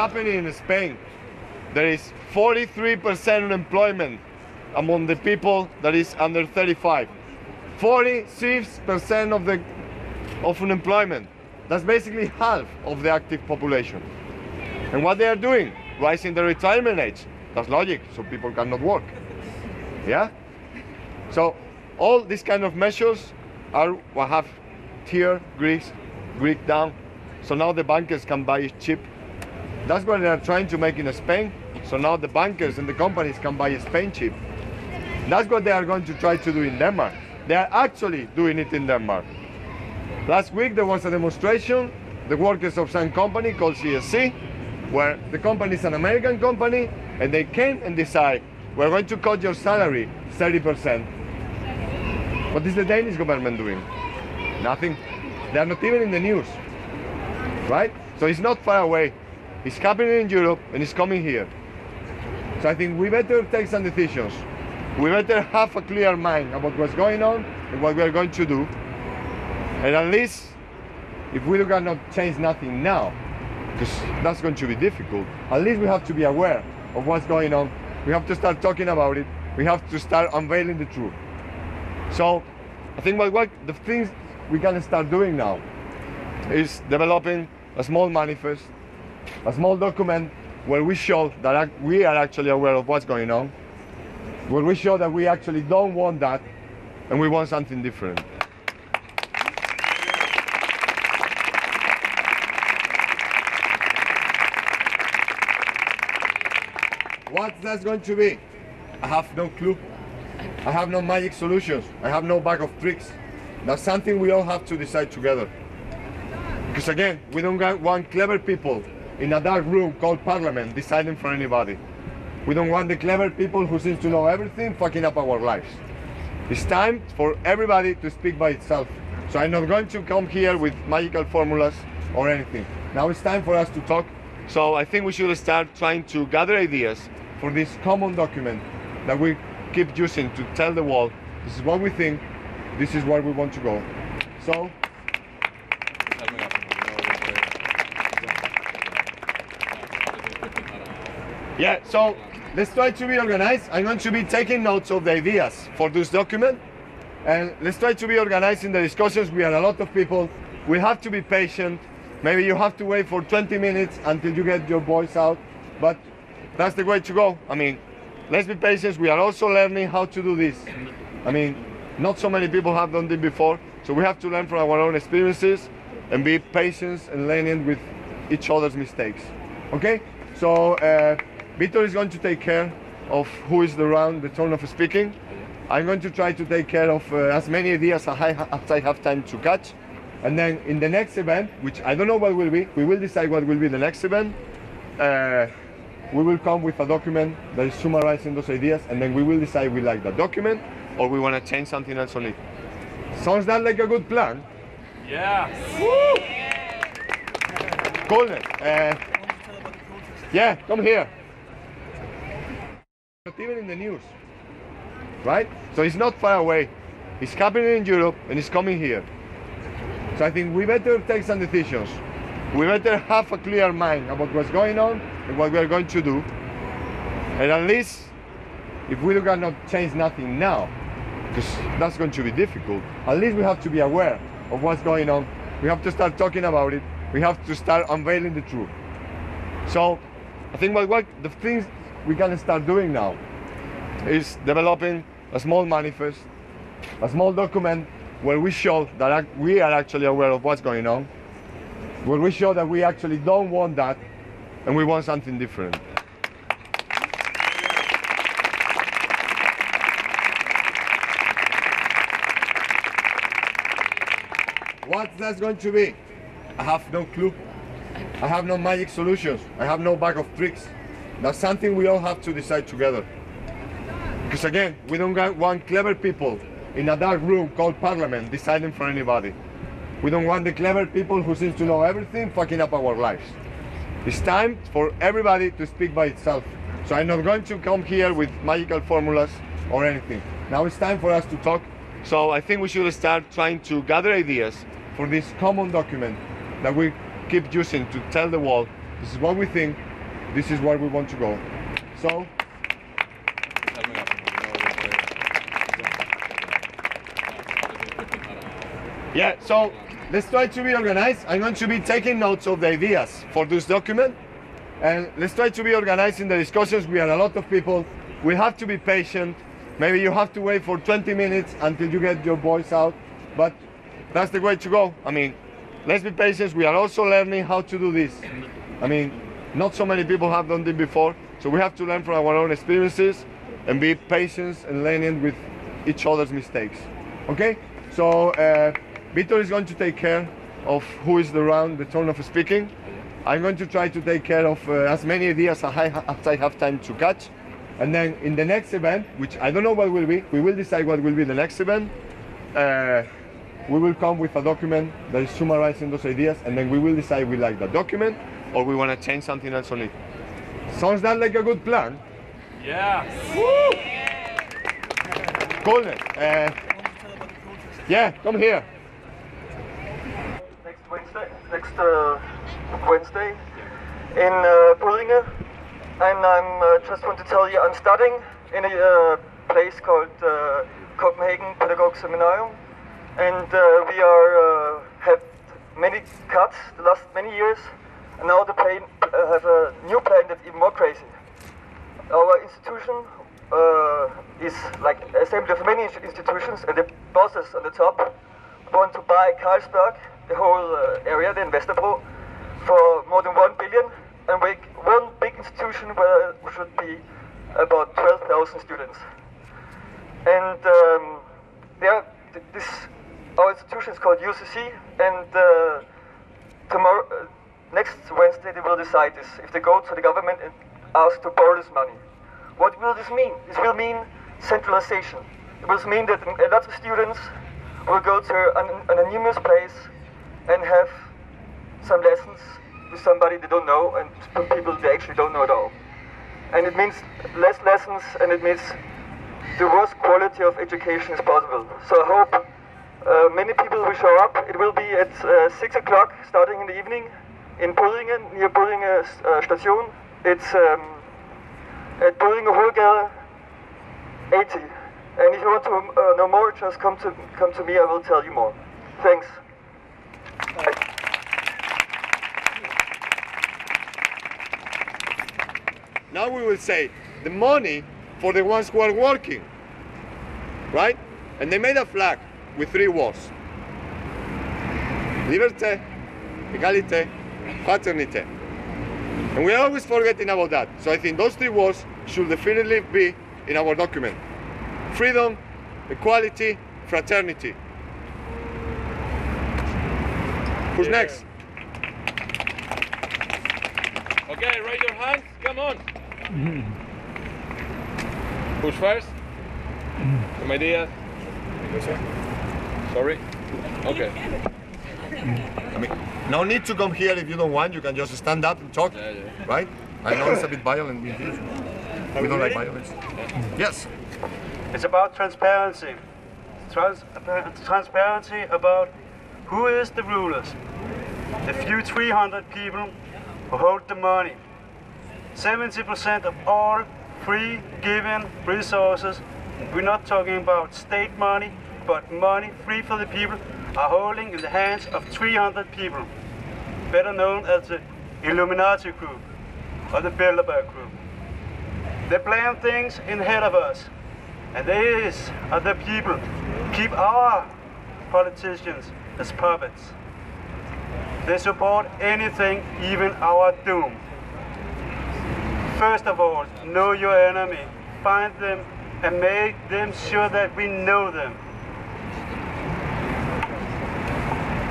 happening in Spain. There is 43% unemployment among the people that is under 35. 46% of unemployment. That's basically half of the active population. And what they are doing? Rising the retirement age. That's logic, so people cannot work. Yeah? So all these kind of measures are what have tear Greece down. So now the bankers can buy it cheap. That's what they are trying to make in Spain. So now the bankers and the companies can buy Spain cheap. That's what they are going to try to do in Denmark. They are actually doing it in Denmark. Last week there was a demonstration, the workers of some company called CSC, where the company is an American company, and they came and decided, we're going to cut your salary 30%. What is the Danish government doing? Nothing. They are not even in the news, right? So it's not far away. It's happening in Europe and it's coming here. So I think we better take some decisions. We better have a clear mind about what's going on and what we are going to do. And at least, if we cannot change nothing now, because that's going to be difficult, at least we have to be aware of what's going on. We have to start talking about it. We have to start unveiling the truth. So I think what the things we can start doing now is developing a small manifest, a small document where we show that we are actually aware of what's going on, where we show that we actually don't want that and we want something different. What that's going to be? I have no clue. I have no magic solutions. I have no bag of tricks. That's something we all have to decide together. Because again, we don't want clever people in a dark room called Parliament deciding for anybody. We don't want the clever people who seem to know everything fucking up our lives. It's time for everybody to speak by itself. So I'm not going to come here with magical formulas or anything. Now it's time for us to talk. So I think we should start trying to gather ideas for this common document that we keep using to tell the world, this is what we think, this is where we want to go. So, yeah, so let's try to be organized. I'm going to be taking notes of the ideas for this document, and let's try to be organized in the discussions. We are a lot of people. We have to be patient. Maybe you have to wait for 20 minutes until you get your voice out, but that's the way to go. I mean, let's be patient. We are also learning how to do this. I mean, not so many people have done this before, so we have to learn from our own experiences and be patient and learning with each other's mistakes. Okay? So, Victor is going to take care of who is around the turn of speaking. I'm going to try to take care of as many ideas as I have time to catch. And then in the next event, which I don't know what will be, we will decide what will be the next event. We will come with a document that is summarizing those ideas, and then we will decide we like that document or we want to change something else on it. Sounds that like a good plan? Yeah. Woo! Coolness. Yeah, come here. Not even in the news, right? So it's not far away. It's happening in Europe and it's coming here. So I think we better take some decisions. We better have a clear mind about what's going on and what we are going to do. And at least, if we cannot change nothing now, because that's going to be difficult, at least we have to be aware of what's going on. We have to start talking about it. We have to start unveiling the truth. So I think what the things we can start doing now is developing a small manifest, a small document where we show that we are actually aware of what's going on, where we show that we actually don't want that and we want something different. What that's going to be? I have no clue. I have no magic solutions. I have no bag of tricks. That's something we all have to decide together. Because again, we don't want clever people in a dark room called Parliament deciding for anybody. We don't want the clever people who seem to know everything fucking up our lives. It's time for everybody to speak by itself. So I'm not going to come here with magical formulas or anything. Now it's time for us to talk. So I think we should start trying to gather ideas for this common document that we keep using to tell the world, this is what we think, this is where we want to go. So, yeah, so let's try to be organized. I'm going to be taking notes of the ideas for this document. And let's try to be organized in the discussions. We are a lot of people. We have to be patient. Maybe you have to wait for 20 minutes until you get your voice out. But that's the way to go. I mean, let's be patient. We are also learning how to do this. I mean, not so many people have done this before. So we have to learn from our own experiences and be patient and learning with each other's mistakes. Okay? So Victor is going to take care of who is the turn of speaking. I'm going to try to take care of as many ideas as I have time to catch. And then in the next event, which I don't know what will be, we will decide what will be the next event. We will come with a document that is summarizing those ideas, and then we will decide we like the document or we want to change something else on it. Sounds that like a good plan? Yeah. Woo! Coolness. Yeah, come here. Next Wednesday in Brügge, and I'm just want to tell you I'm studying in a place called Copenhagen Pedagogic Seminarium, and we have many cuts the last many years, and now the plan have a new plan that's even more crazy. Our institution is like assembly of many institutions, and the bosses on the top want to buy Carlsberg, the whole area, the Vesterbro, for more than 1 billion, and make one big institution where we should be about 12,000 students. And our institution is called UCC, and tomorrow, next Wednesday, they will decide this. If they go to the government and ask to borrow this money. What will this mean? This will mean centralization. It will mean that a lot of students will go to an anonymous place and have some lessons with somebody they don't know and people they actually don't know at all. And it means less lessons, and it means the worst quality of education is possible. So I hope many people will show up. It will be at 6 o'clock starting in the evening in Brügge, near Brügge Station. It's at Brügge Hovedgade 80. And if you want to know more, just come to me, I will tell you more. Thanks. Now we will say the money for the ones who are working, right? And they made a flag with 3 words: liberté, égalité, fraternité. And we are always forgetting about that. So I think those 3 words should definitely be in our document. Freedom, equality, fraternity. Who's next? Okay, raise your hands, come on. Who's first? Some ideas? Sorry? Okay. I mean, no need to come here if you don't want. You can just stand up and talk, right? I know it's a bit violent. We don't like violence. Yes. It's about transparency. Transparency about who is the rulers. The few 300 people who hold the money. 70% of all free given resources, we're not talking about state money, but money free for the people, are holding in the hands of 300 people, better known as the Illuminati group or the Bilderberg group. They plan things in ahead of us, and these are the people who keep our politicians as puppets. They support anything, even our doom. First of all, know your enemy, find them and make them sure that we know them.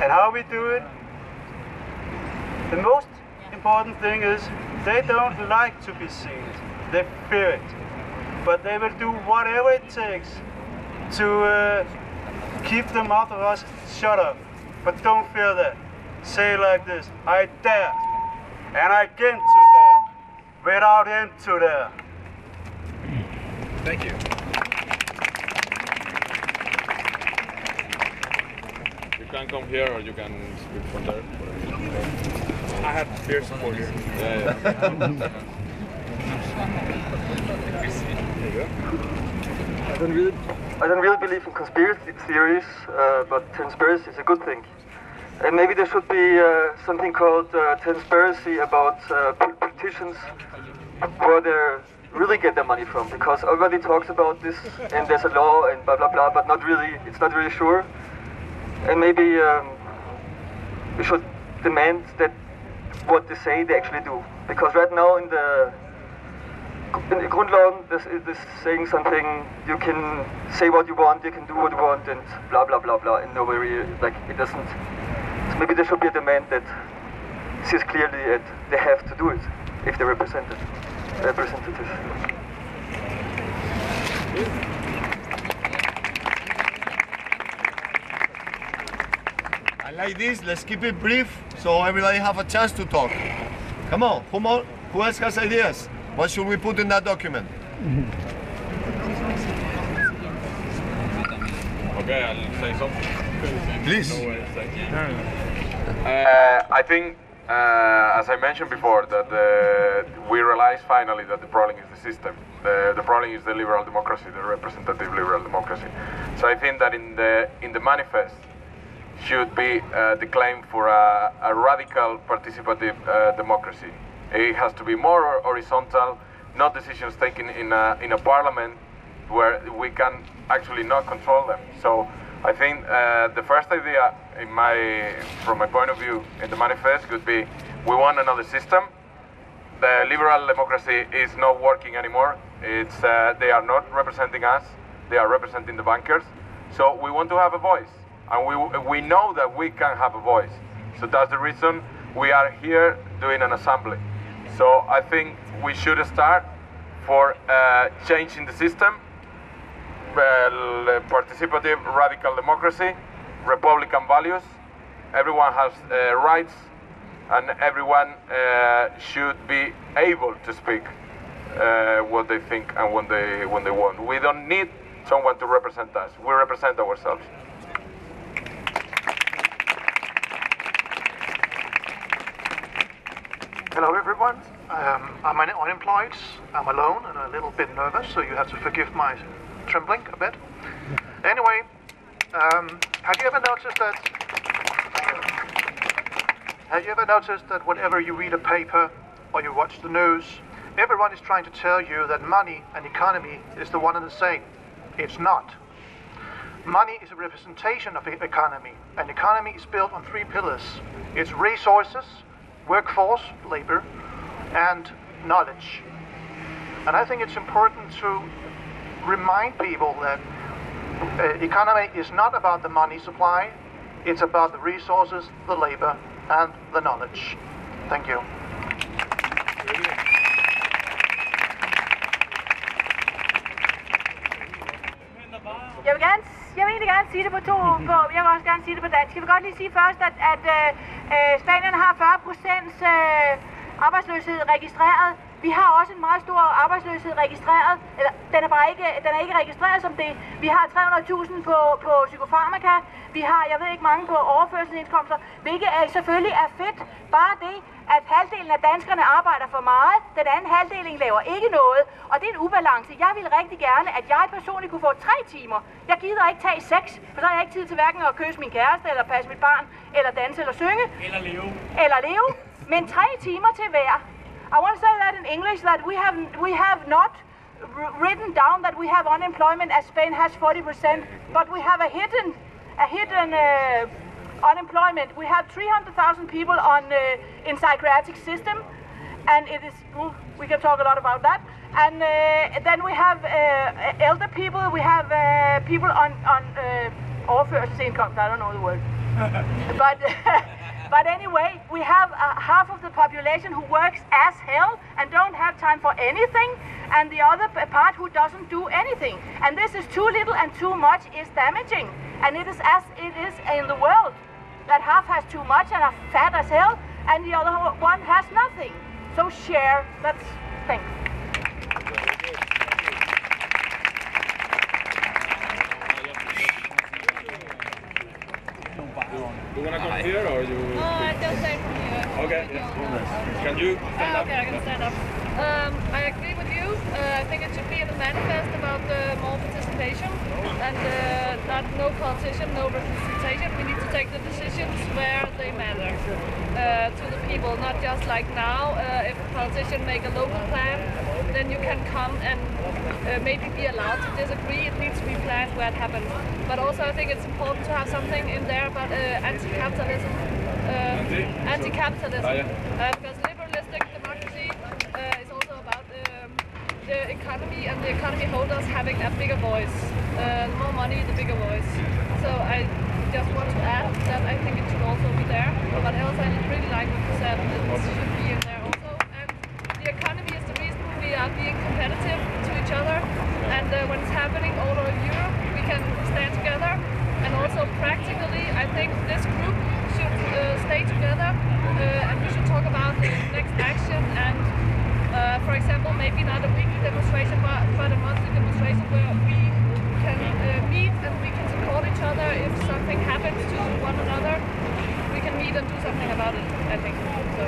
And how we do it? The most important thing is they don't like to be seen. They fear it. But they will do whatever it takes to keep the mouth of us shut up. But don't fear that. Say like this: I dare, and I get to dare, without end to dare. Thank you. You can come here or you can speak from there. I have peer support here. Yeah. I don't really believe in conspiracy theories, but transparency is a good thing. And maybe there should be something called transparency about politicians, where they really get their money from, because everybody talks about this and there's a law and blah blah blah, but it's not really sure. And maybe we should demand that what they say they actually do, because right now in the Grundlagen this saying something, you can say what you want, you can do what you want, and blah blah blah blah, and nobody, like, it doesn't. So maybe there should be a demand that says clearly that they have to do it if they're representative. I like this. Let's keep it brief so everybody have a chance to talk. Come on, who else has ideas? What should we put in that document? Okay, I'll say something. Please. I think, as I mentioned before, that we realize finally that the problem is the system. The problem is the liberal democracy, the representative liberal democracy. So I think that in the manifest should be the claim for a radical participative democracy. It has to be more horizontal, not decisions taken in a parliament where we can actually not control them. So I think the first idea, from my point of view, in the manifest could be, we want another system. The liberal democracy is not working anymore. They are not representing us. They are representing the bankers. So we want to have a voice, and we know that we can have a voice. So that's the reason we are here doing an assembly. So I think we should start for changing the system. Participative radical democracy, Republican values. Everyone has rights, and everyone should be able to speak what they think and when they want. We don't need someone to represent us. We represent ourselves. Hello everyone, I'm unemployed, I'm alone and a little bit nervous, so you have to forgive my trembling a bit. Anyway, have you ever noticed that whenever you read a paper or you watch the news, everyone is trying to tell you that money and economy is the one and the same? It's not. Money is a representation of the economy, and economy is built on three pillars. It's resources, workforce, labor, and knowledge. And I think it's important to remind people that economy is not about the money supply, it's about the resources, the labor, and the knowledge. Thank you. Jeg vil egentlig gerne sige det jeg vil også gerne sige det på dansk. Jeg vil godt lige sige først, at Spanien har 40% arbejdsløshed registreret. Vi har også en meget stor arbejdsløshed registreret. Eller, den er ikke registreret som det. Vi har 300.000 på psykofarmaka. Vi har, jeg ved ikke, mange på overførselsindkomster, hvilket selvfølgelig er fedt. Bare det, at halvdelen af danskerne arbejder for meget, den anden halvdelen laver ikke noget, og det er en ubalance. Jeg vil rigtig gerne, at jeg personligt kunne få 3 timer. Jeg gider ikke tage 6, for så har jeg ikke tid til hverken at kysse min kæreste, eller passe mit barn, eller danse, eller synge. Eller leve. Men 3 timer til hver. I want to say that in English, that we have not written down that we have unemployment as Spain has 40%, but we have a hidden unemployment. We have 300,000 people in psychiatric system, and it is, we can talk a lot about that. And then we have elder people, we have people on overførselsindkomst, I don't know the word. But anyway, we have half of the population who works as hell and don't have time for anything, and the other part who doesn't do anything. And this is too little and too much is damaging. And it is as it is in the world, that half has too much and are fat as hell, and the other one has nothing. So share, that's, thanks. You wanna come here or you? Just stay from here. Okay. Yeah. Can you stand up? Okay, I can stand up. I agree with you. I think it should be in the manifest about more participation and not no politician, no representation. We need to take the decisions where they matter to the people, not just like now. If a politician make a local plan, then you can come and maybe be allowed to disagree. It needs to be planned where it happens. But also I think it's important to have something in there about anti-capitalism. Because liberalistic democracy is also about the economy and the economy holders having a bigger voice. The more money, the bigger voice. So I just want to add that I think it should also be there. But else I really like what you said, it should be in there also. And the economy is the reason we are being competitive to each other. And when it's happening all over Europe, we can stand together. And also practically, I think this group should stay together and we should talk about the next action and for example maybe not a weekly demonstration but a monthly demonstration where we can meet and we can support each other. If something happens to one another, we can meet and do something about it, I think. So.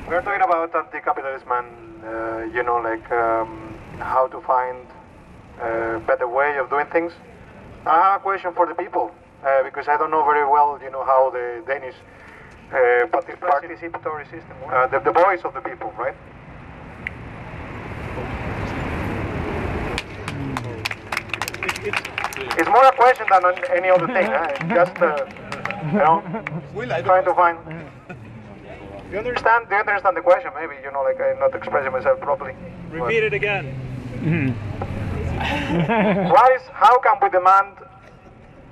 We're talking about anti-capitalism and, you know, like how to find a better way of doing things. I have a question for the people, because I don't know very well, you know, how the Danish participatory system works. The voice of the people, right? It's more a question than any other thing. Just, you know, trying to find... Do you understand the question? Maybe, you know, like I'm not expressing myself properly. Repeat it again. How can we demand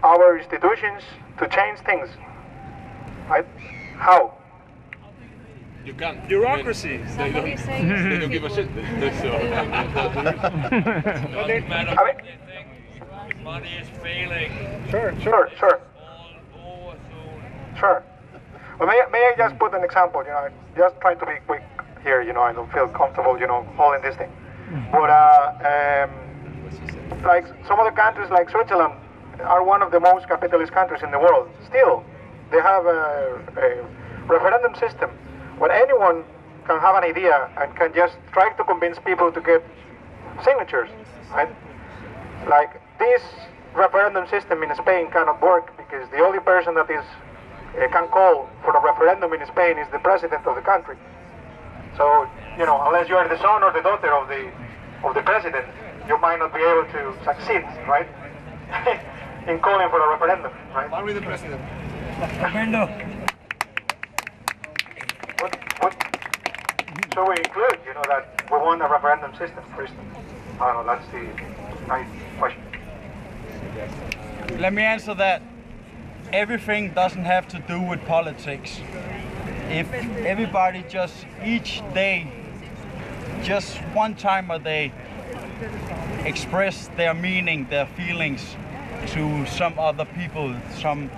our institutions to change things? Right? How? You can't. Bureaucracy. They don't give a shit. Money is failing. Sure. Well, may I just put an example? You know, just trying to be quick here. You know, I don't feel comfortable, you know, holding this thing. But like some other countries, like Switzerland, are one of the most capitalist countries in the world. Still, they have a referendum system where anyone can have an idea and can just try to convince people to get signatures, right? Like this referendum system in Spain cannot work because the only person that is can call for a referendum in Spain is the president of the country. So, you know, unless you are the son or the daughter of the president, you might not be able to succeed, right? In calling for a referendum, right? Marry the president. What should we include? You know, that we want a referendum system, for instance. I don't know, that's the right question. Let me answer that. Everything doesn't have to do with politics. If everybody just each day, just one time a day, express their meaning, their feelings to some other people, some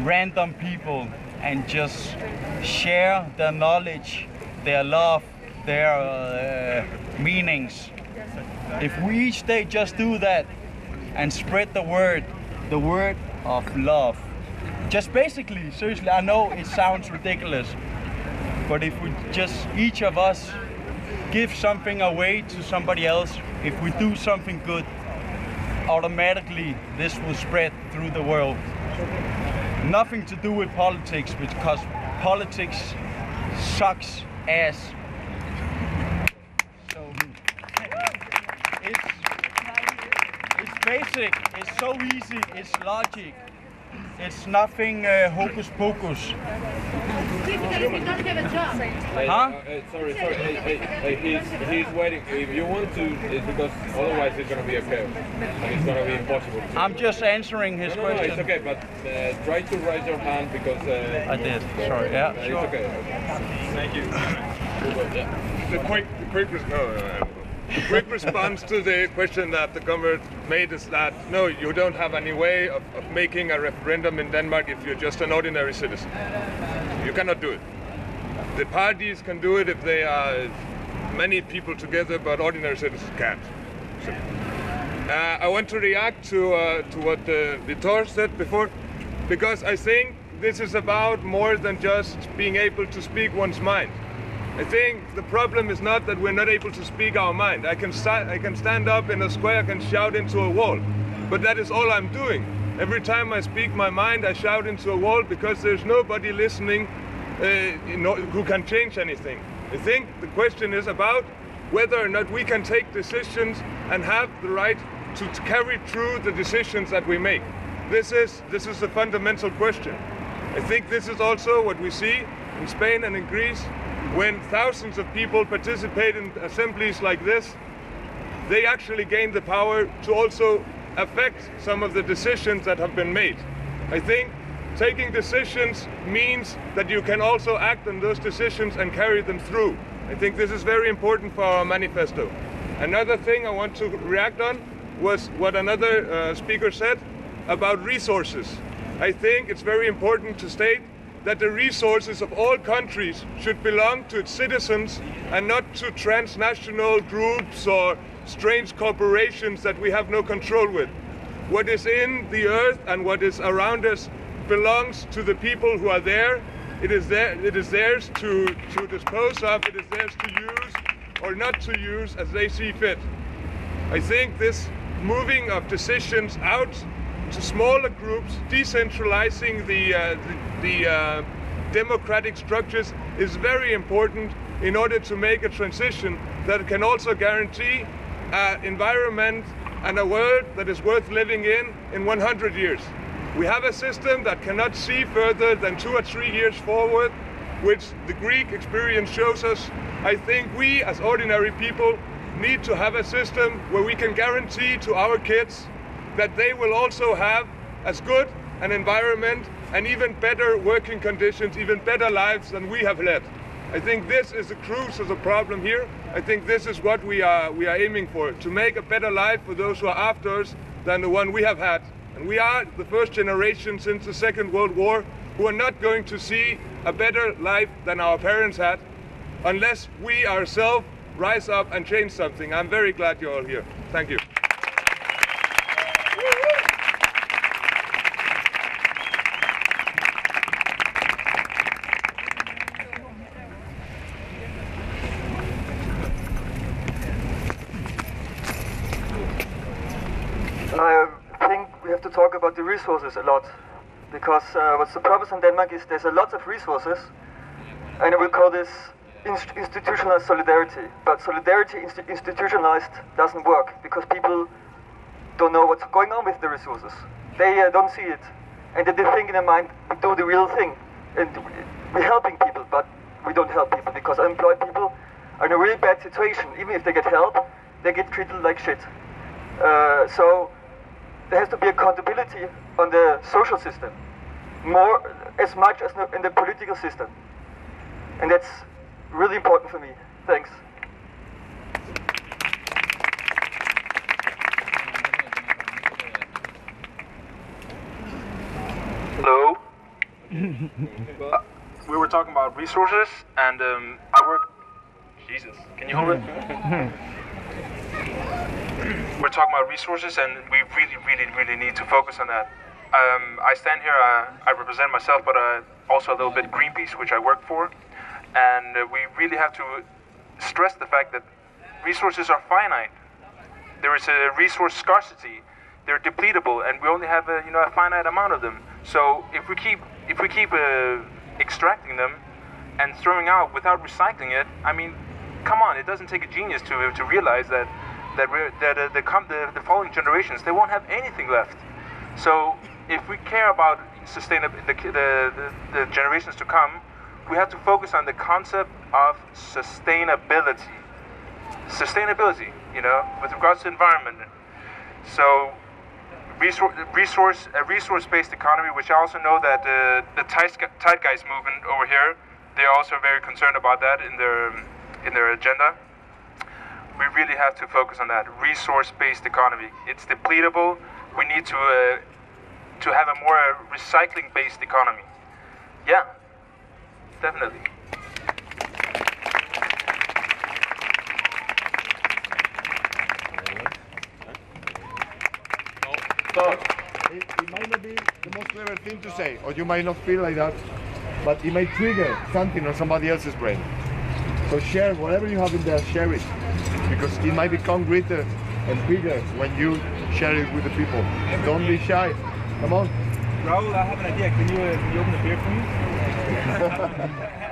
random people, and just share their knowledge, their love, their meanings. If we each day just do that and spread the word of love, just basically, seriously, I know it sounds ridiculous, but if we just, each of us, give something away to somebody else, if we do something good, automatically this will spread through the world. Nothing to do with politics, because politics sucks ass. So it's basic, it's so easy, it's logic. It's nothing hocus pocus. Huh? Sorry. He's waiting. If you want to, it's because otherwise it's going to be a chaos. And it's going to be impossible. I'm just answering his question. No, it's okay, but try to raise your hand because... I did, sorry, yeah, sure. It's okay. Thank you. The quick response to the question that the government made is that no, you don't have any way of making a referendum in Denmark if you're just an ordinary citizen. You cannot do it. The parties can do it if they are many people together, but ordinary citizens can't. So. I want to react to what Vitor said before, because I think this is about more than just being able to speak one's mind. I think the problem is not that we're not able to speak our mind. I can stand up in a square, I can shout into a wall, but that is all I'm doing. Every time I speak my mind, I shout into a wall because there's nobody listening who can change anything. I think the question is about whether or not we can take decisions and have the right to carry through the decisions that we make. This is a fundamental question. I think this is also what we see in Spain and in Greece. When thousands of people participate in assemblies like this, they actually gain the power to also affect some of the decisions that have been made. I think taking decisions means that you can also act on those decisions and carry them through. I think this is very important for our manifesto. Another thing I want to react on was what another speaker said about resources. I think it's very important to state that the resources of all countries should belong to its citizens and not to transnational groups or strange corporations that we have no control with. What is in the earth and what is around us belongs to the people who are there. It is theirs to dispose of, it is theirs to use or not to use as they see fit. I think this moving of decisions out to smaller groups, decentralizing the democratic structures is very important in order to make a transition that can also guarantee an environment and a world that is worth living in 100 years. We have a system that cannot see further than 2 or 3 years forward, which the Greek experience shows us. I think we, as ordinary people, need to have a system where we can guarantee to our kids that they will also have as good an environment and even better working conditions, even better lives than we have led. I think this is the crux of the problem here. I think this is what we are aiming for, to make a better life for those who are after us than the one we have had. And we are the first generation since the Second World War who are not going to see a better life than our parents had unless we ourselves rise up and change something. I'm very glad you're all here. Thank you. I think we have to talk about the resources a lot, because what's the problem in Denmark is there's a lot of resources, and we call this institutionalized solidarity. But solidarity institutionalized doesn't work, because people don't know what's going on with the resources. They don't see it, and they think in their mind, we do the real thing, and we're helping people, but we don't help people, because unemployed people are in a really bad situation. Even if they get help, they get treated like shit. So there has to be accountability on the social system, as much as in the political system. And that's really important for me. Thanks. Hello. We were talking about resources, and I work. Jesus, can you hold it? We're talking about resources, and we really need to focus on that. I stand here, I represent myself, but also a little bit Greenpeace, which I work for, and we really have to stress the fact that resources are finite. There is a resource scarcity. They're depletable, and we only have a finite amount of them. So if we keep extracting them and throwing out without recycling it, I mean, come on, it doesn't take a genius to realize that the following generations, they won't have anything left. So if we care about the generations to come, we have to focus on the concept of sustainability. Sustainability, with regards to environment. So a resource-based economy, which I also know that the Zeitgeist movement over here, they're also very concerned about that in their agenda. We really have to focus on that resource-based economy. It's depletable. We need to have a more recycling-based economy. Yeah, definitely. clever thing to say, or you might not feel like that, but it may trigger something on somebody else's brain. So share whatever you have in there, share it, because it might become greater and bigger when you share it with the people. Don't be shy. Come on. Raul, I have an idea. Can you open the beer for me?